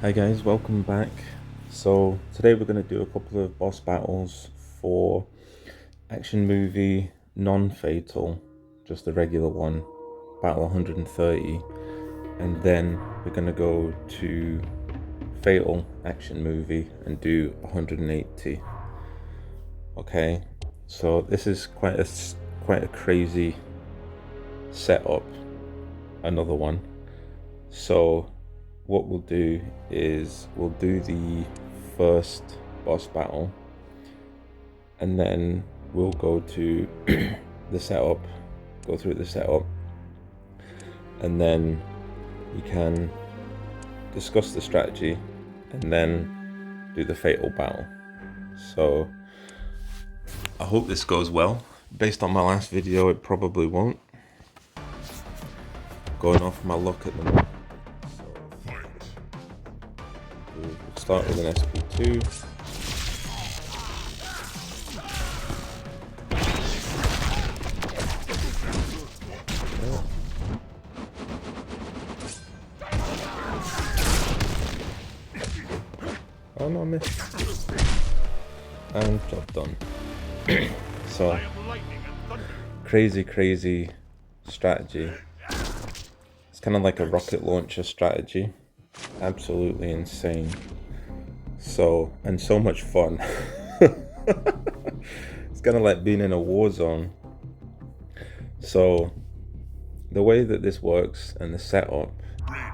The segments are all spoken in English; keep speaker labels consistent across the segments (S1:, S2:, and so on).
S1: Hi guys, welcome back. So today we're going to do a couple of boss battles for action movie non-fatal, just the regular one, battle 130, and then we're going to go to fatal action movie and do 180. Okay, so this is quite a crazy setup, another one. So what we'll do is we'll do the first boss battle and then we'll go to the setup, go through the setup, and then we can discuss the strategy and then do the fatal battle. So I hope this goes well. Based on my last video, it probably won't. Going off my luck at the moment. We'll start with an SP2. Oh no, I missed. And job done. So, crazy strategy. It's kind of like a rocket launcher strategy. Absolutely insane. So, and so much fun. It's kind of like being in a war zone. So, the way that this works and the setup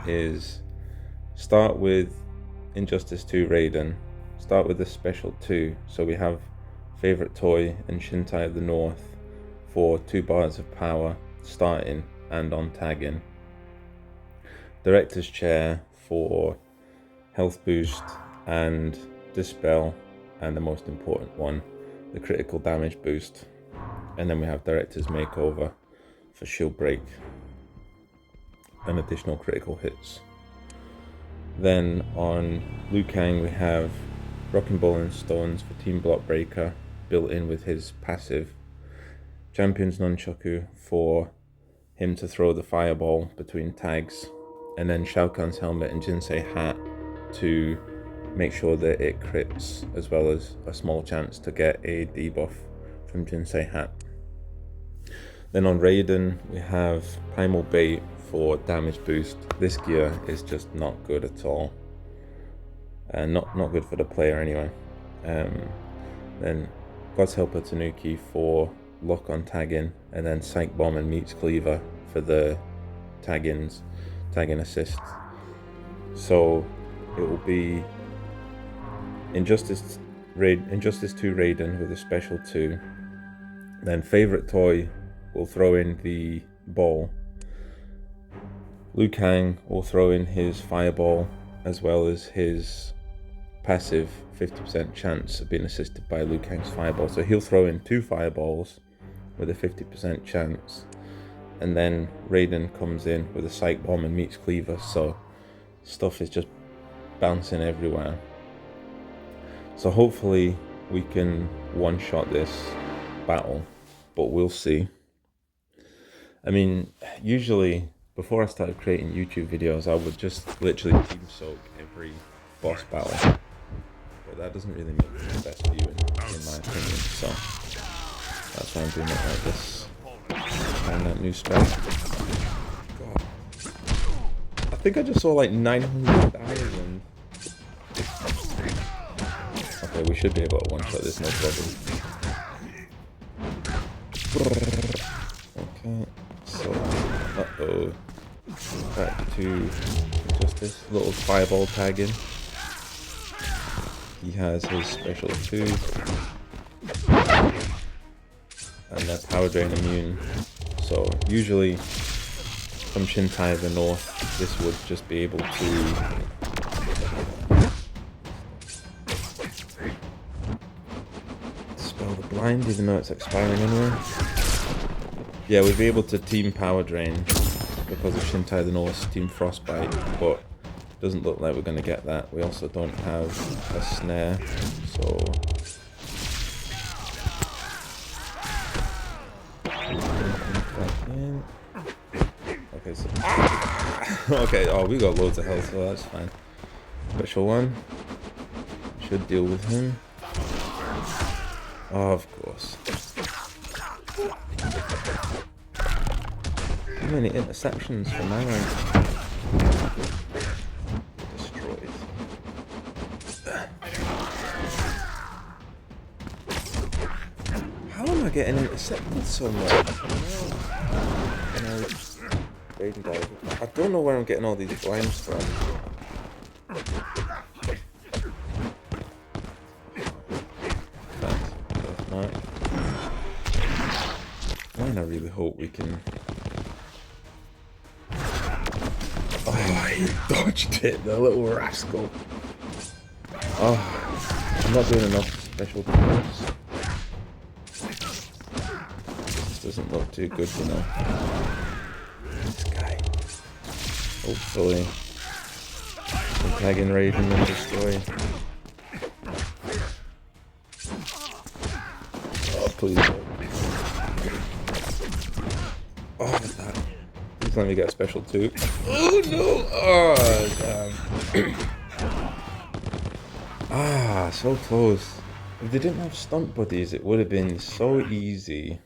S1: is start with Injustice 2 Raiden, start with the Special 2. So we have Favorite Toy and Shintai of the North for 2 bars of power starting and on tagging. Director's Chair for health boost and dispel, and the most important one, the critical damage boost. And then we have Director's Makeover for shield break and additional critical hits. Then on Liu Kang we have Rocking Ball and Stones for Team Block Breaker, built in with his passive. Champion's Nunchaku for him to throw the fireball between tags. And then Shao Kahn's helmet and Jinsei hat to make sure that it crits, as well as a small chance to get a debuff from Jinsei hat. Then on Raiden we have Primal Bait for damage boost. This gear is just not good at all, and not good for the player anyway. Then God's Helper Tanuki for lock on tagging, and then Psych Bomb and Meets Cleaver for the tagging assist. So it will be Injustice 2 Raiden with a special 2. Then Favorite Toy will throw in the ball. Liu Kang will throw in his fireball, as well as his passive 50% chance of being assisted by Liu Kang's fireball. So he'll throw in 2 fireballs with a 50% chance. And then Raiden comes in with a Psych Bomb and Meets Cleaver, so stuff is just bouncing everywhere. So hopefully we can one-shot this battle, but we'll see. I mean, usually before I started creating YouTube videos, I would just literally team soak every boss battle, but that doesn't really make for the best viewing, in my opinion. So that's why I'm doing it like this. And that new strat. God, I think I just saw like 900,000. Okay, we should be able to one-shot this, no problem. Okay, so back to just this little fireball tagging. He has his special 2, and they're power drain immune. So usually from Shintai of the North, this would just be able to dispel the blind, even though it's expiring anyway. Yeah, we'd be able to team power drain because of Shintai of the North's team frostbite, but it doesn't look like we're going to get that. We also don't have a snare, so okay, so okay, oh, we got loads of health, so that's fine. Special one. Should deal with him. Oh, of course. Too many interceptions for my rank. Destroyed. How am I getting intercepted so much? I don't know where I'm getting all these blinds from. And I really hope we can. Oh, he dodged it, the little rascal. Oh, I'm not doing enough special defense. This doesn't look too good, you know. This guy. Hopefully. I'm tagging Raiden and destroy. Oh, please. Oh, that. Please let me get a special too. Oh no! Oh, damn. Ah, so close. If they didn't have stunt buddies, it would have been so easy.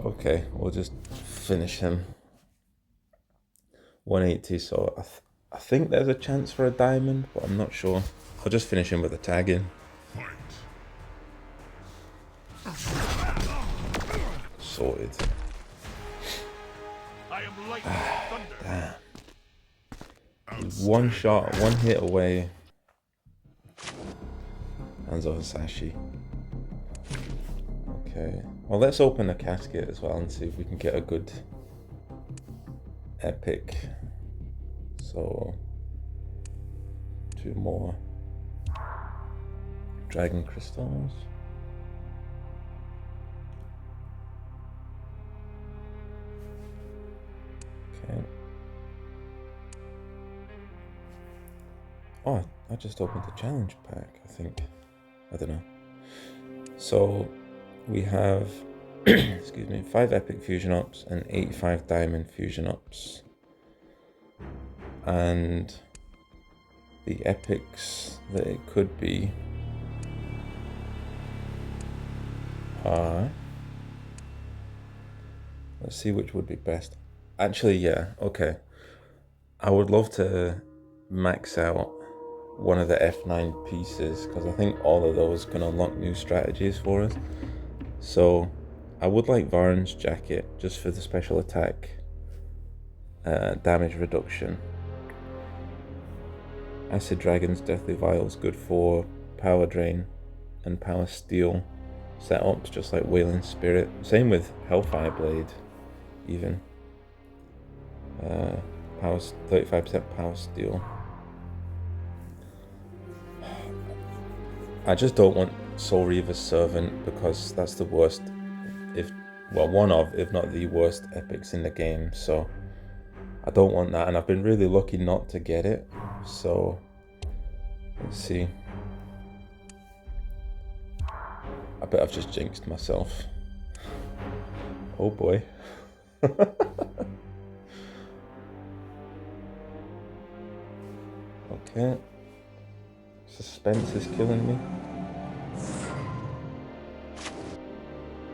S1: Okay, we'll just finish him. 180, so I think there's a chance for a diamond, but I'm not sure. I'll just finish him with a tag in. Sorted. Damn. One shot, one hit away. Hanzo Hasashi. Okay. Well, let's open a casket as well and see if we can get a good epic. So, 2 more dragon crystals. Okay. Oh, I just opened the challenge pack, I think. I don't know. So, we have, excuse me, 5 epic fusion ups and 85 diamond fusion ups. And the epics that it could be are, let's see which would be best. Actually, yeah, okay. I would love to max out one of the F9 pieces, because I think all of those can unlock new strategies for us. So I would like Varn's jacket just for the special attack damage reduction. Acid Dragon's Deathly Vials good for power drain and power steal setups, just like Wailing Spirit. Same with Hellfire Blade, even. Power 35% power steal. I just don't want Soul Reaver's Servant, because that's the worst, one of, if not the worst epics in the game, so I don't want that, and I've been really lucky not to get it, so let's see. I bet I've just jinxed myself. Oh boy. Okay. Suspense is killing me.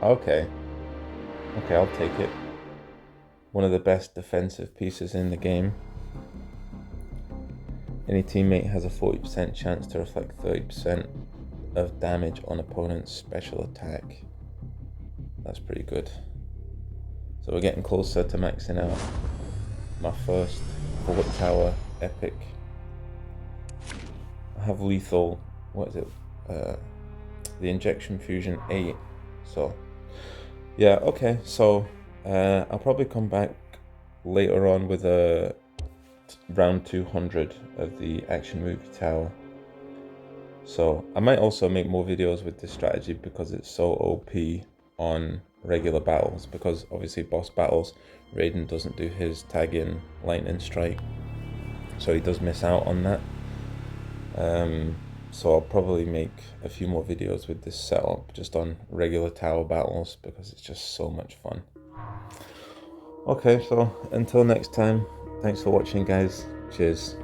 S1: Okay. Okay, I'll take it. One of the best defensive pieces in the game. Any teammate has a 40% chance to reflect 30% of damage on opponent's special attack. That's pretty good. So we're getting closer to maxing out my first Fort Tower epic. I have lethal, what is it? The injection fusion 8. So yeah, okay, so I'll probably come back later on with a round 200 of the action movie tower. So I might also make more videos with this strategy, because it's so OP on regular battles, because obviously boss battles, Raiden doesn't do his tag in lightning strike, so he does miss out on that. So I'll probably make a few more videos with this setup just on regular tower battles, because it's just so much fun. Okay, so until next time, thanks for watching, guys. Cheers.